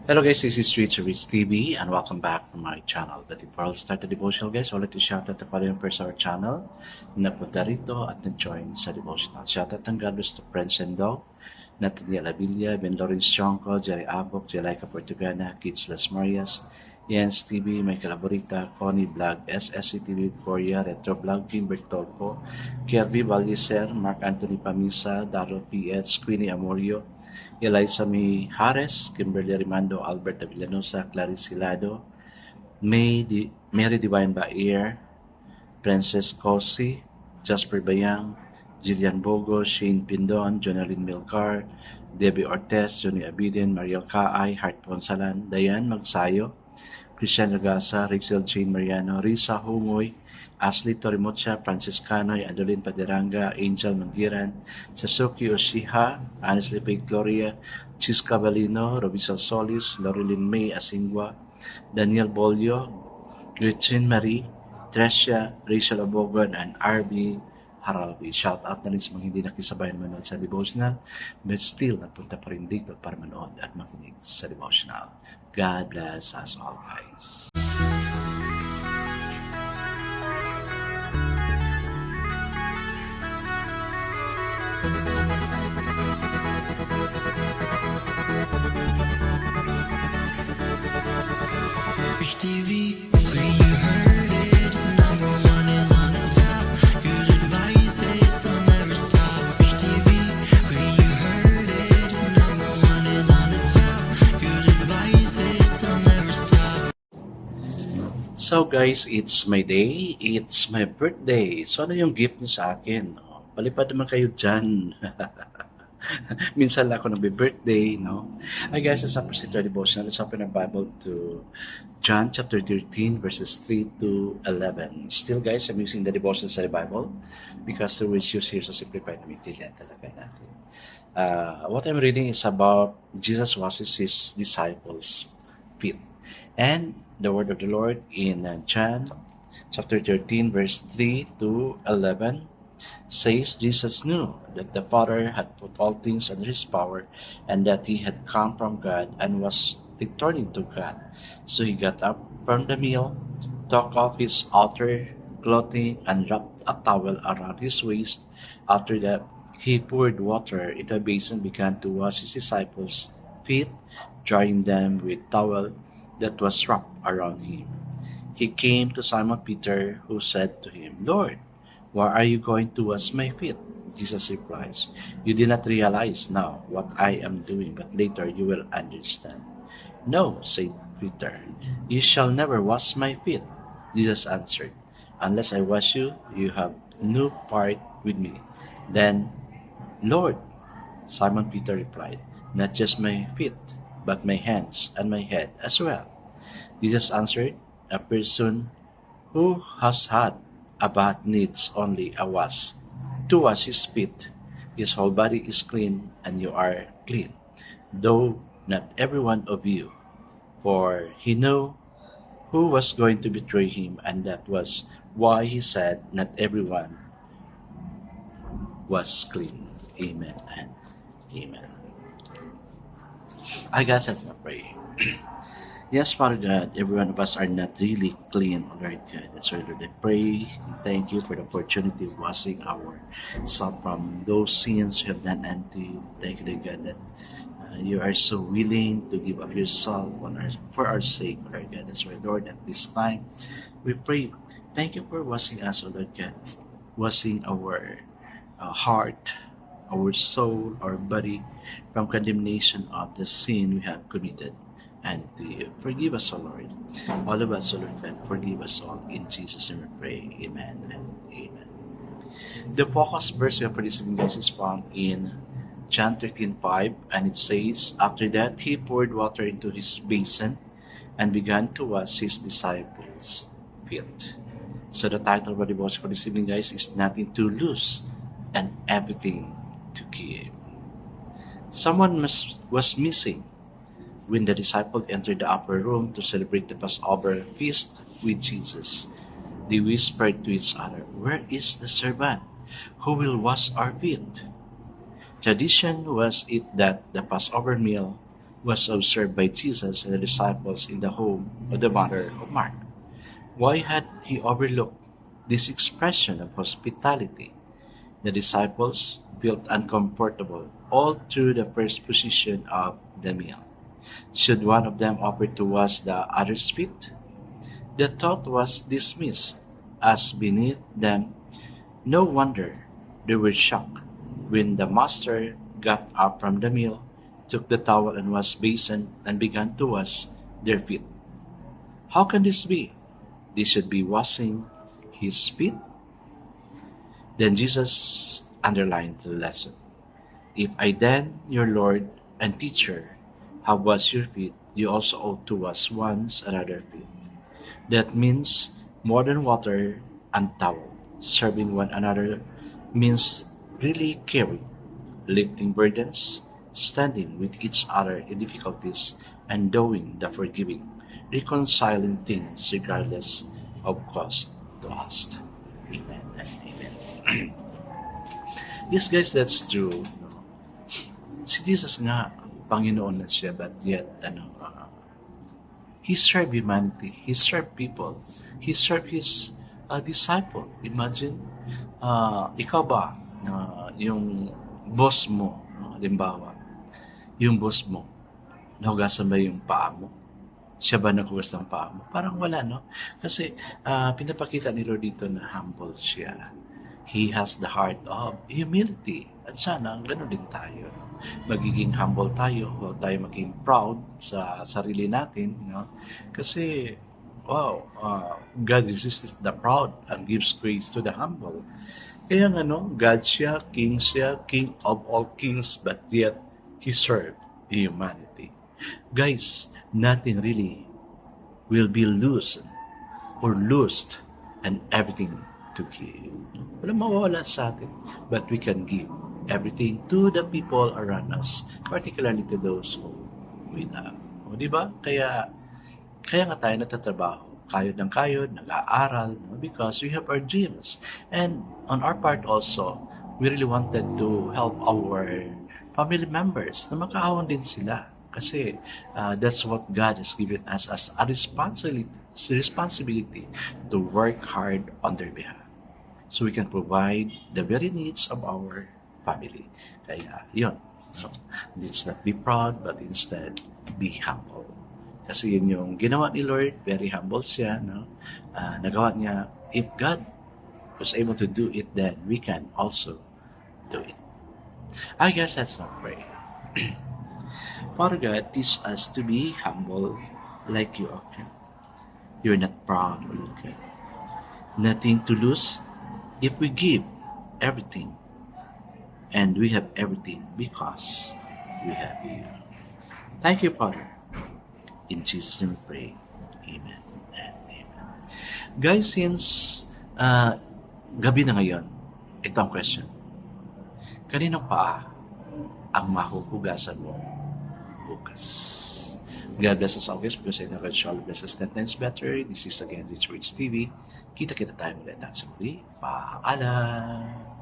Hello guys, this is Rich TV and welcome back to my channel. But before I start the devotional guys, I would like to shout out the following person our channel na punta rito at na-join sa devotional. Shout out ng God bless to Friends and Dog, Nathaniel Abilia, Ben Lawrence Chonco, Jerry Abok, Jelaica Portugana, Kids Las Marias, Jens TV, Michael Aborita, Connie Vlog, SSC TV Victoria, Retro Vlog, Tim Bertolpo, Kirby Valiser, Mark Anthony Pamisa, Darrell PH, Queenie Amorio, Eliza May Harris, Kimberly Rimando, Albert Villanosa, Clarice Hilado, Mary Divine Baer, Princess Cosi, Jasper Bayang, Jillian Bogo, Shane Pindon, Jonalyn Milcar, Debbie Ortez, Johnny Abidin, Mariel Kaay, Hart Ponsalan, Dayan Magsayo, Christian Ragasa, Rachel Jane Mariano, Risa Hungoy, Ashley Torimocha, Francis Canoy, Adeline Paderanga, Angel Mangiran, Sasuke Oshiha, Honestly Faith Gloria, Chis Cavalino, Robisal Solis, Loreline May Asingwa, Daniel Bolio, Gretchen Marie, Trescia, Rachel Abogon, and RB Haralvi. Shout out na rin sa mga hindi nakisabayan manood sa devotional but still napunta pa rin dito para manood at makinig sa devotional. God bless us all guys. Rich TV, where you heard it, number one is on the top. Good advice, they'll never stop. Rich TV, where you heard it, number one is on the top. Good advice, they'll never stop. So guys, it's my day, it's my birthday. So ano yung gift niyo sa akin? Oh, palipad naman kayo dyan. Minsan lang ako nagbe-birthday, no? I guess it's a procedure devotional. Let's open our Bible to John chapter 13, verses 3 to 11. Still guys, I'm using the devotional sa Bible because the words used here so simplified na maintindihan talaga natin. What I'm reading is about Jesus washes his disciples' feet. And the word of the Lord in John chapter 13, verse 3 to 11 says Jesus knew that the Father had put all things under his power and that he had come from God and was returning to God. So he got up from the meal, took off his outer clothing and wrapped a towel around his waist. After that, he poured water into a basin and began to wash his disciples' feet, drying them with towel that was wrapped around him. He came to Simon Peter, who said to him, Lord, why are you going to wash my feet? Jesus replies, you do not realize now what I am doing, but later you will understand. No, said Peter, you shall never wash my feet. Jesus answered, unless I wash you, you have no part with me. Then, Lord, Simon Peter replied, not just my feet, but my hands and my head as well. Jesus answered, a person who has had a bath needs only a wash to wash his feet. His whole body is clean, and you are clean, though not every one of you. For he knew who was going to betray him, and that was why he said, not everyone was clean. Amen and amen. I guess that's not praying. Yes, Father God, every one of us are not really clean, Lord God. That's why, Lord, I pray and thank you for the opportunity of washing ourselves from those sins we have done unto you. Thank you, Lord God, that you are so willing to give up yourself for our sake, Lord God. That's why, Lord, at this time, we pray. Thank you for washing us, Lord God, washing our heart, our soul, our body from condemnation of the sin we have committed. And to you. Forgive us, O Lord. All of us, O Lord God, forgive us all. In Jesus' name we pray. Amen and amen. The focus verse we have for this evening, guys, is found in John 13:5, and it says, after that he poured water into his basin and began to wash his disciples' feet. So the title of the devotion for this evening, guys, is Nothing to Lose and Everything to Give. Someone was missing when the disciples entered the upper room to celebrate the Passover feast with Jesus. They whispered to each other, where is the servant who will wash our feet? Tradition was it that the Passover meal was observed by Jesus and the disciples in the home of the mother of Mark. Why had he overlooked this expression of hospitality? The disciples felt uncomfortable all through the first position of the meal. Should one of them offer to wash the other's feet? The thought was dismissed as beneath them. No wonder they were shocked when the master got up from the meal, took the towel and wash basin, and began to wash their feet. How can this be? They should be washing his feet? Then Jesus underlined the lesson. If I then, your Lord and teacher, have washed your feet, you also ought to wash one's another feet. That means more than water and towel. Serving one another means really caring, lifting burdens, standing with each other in difficulties, and doing the forgiving, reconciling things regardless of cost to us. Amen and amen. Yes guys, that's true. No? Si Jesus nga, Panginoon na siya, but yet, He served humanity. He served people. He served His disciple. Imagine, ikaw ba, yung boss mo, halimbawa, yung boss mo, nahugasan ba yung paa mo? Siya ba naghugas ng paa mo? Parang wala, no? Kasi pinapakita ni Lord dito na humble siya. He has the heart of humility. At sana, gano'n din tayo. No? Magiging humble tayo. Huwag tayo maging proud sa sarili natin. No? Kasi, wow, God resists the proud and gives grace to the humble. Kaya nga, no, God siya, King of all kings, but yet, He served humanity. Guys, nothing really will be lost or lost and everything to give. Walang mawawala sa atin, but we can give everything to the people around us, particularly to those who we love. O, di ba? Kaya nga tayo natatrabaho. Kayod ng kayod, nag-aaral, no? Because we have our dreams. And on our part also, we really wanted to help our family members na makaahon din sila. Kasi that's what God has given us as a responsibility to work hard on their behalf. So we can provide the very needs of our family. Kaya yun. So, let's not be proud, but instead be humble. Kasi yun yung ginawa ni Lord, very humble siya. No? Nagawa niya, if God was able to do it, then we can also do it. I guess that's not pray. Father God, teach us to be humble like you, okay? You're not proud, okay? Nothing to lose if we give everything. And we have everything because we have you. Thank you, Father. In Jesus' name we pray. Amen and amen. Guys, since gabi na ngayon, ito ang question. Kaninong paa ang mahuhugasan mo bukas? God bless us always because I know God shall bless us 10 times better. This is again Rich Words TV. Kita-kita tayo ulit sa muli. Paalam!